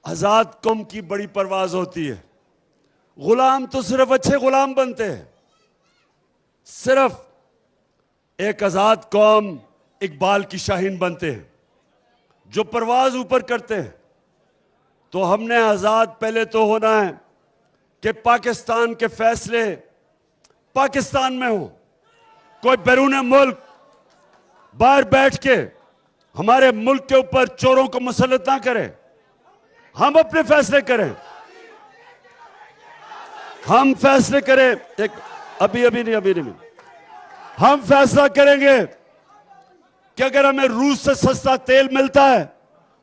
आजाद कौम की बड़ी परवाज होती है। गुलाम तो सिर्फ अच्छे गुलाम बनते हैं। सिर्फ एक आजाद कौम इकबाल की शाहीन बनते हैं जो परवाज ऊपर करते हैं। तो हमने आजाद पहले तो होना है कि पाकिस्तान के फैसले पाकिस्तान में हो। कोई बैरून मुल्क बाहर बैठ के हमारे मुल्क के ऊपर चोरों को मुसल्लत ना करे। हम अपने फैसले करें, हम फैसले करें। एक अभी नहीं हम फैसला करेंगे कि अगर हमें रूस से सस्ता तेल मिलता है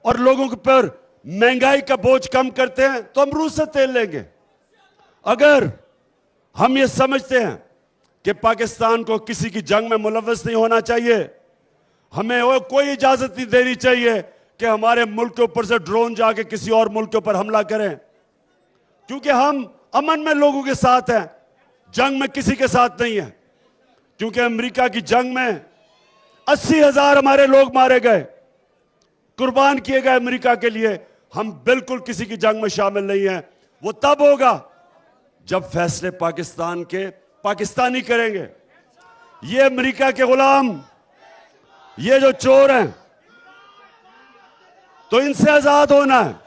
और लोगों के ऊपर महंगाई का बोझ कम करते हैं तो हम रूस से तेल लेंगे। अगर हम ये समझते हैं कि पाकिस्तान को किसी की जंग में मुलव्वस नहीं होना चाहिए, हमें वो कोई इजाजत नहीं देनी चाहिए कि हमारे मुल्क के ऊपर से ड्रोन जाके किसी और मुल्क के ऊपर हमला करें, क्योंकि हम अमन में लोगों के साथ हैं, जंग में किसी के साथ नहीं है। क्योंकि अमेरिका की जंग में 80,000 हमारे लोग मारे गए, कुर्बान किए गए अमेरिका के लिए। हम बिल्कुल किसी की जंग में शामिल नहीं हैं। वो तब होगा जब फैसले पाकिस्तान के पाकिस्तानी करेंगे। ये अमेरिका के गुलाम, ये जो चोर हैं, तो इनसे आजाद होना है।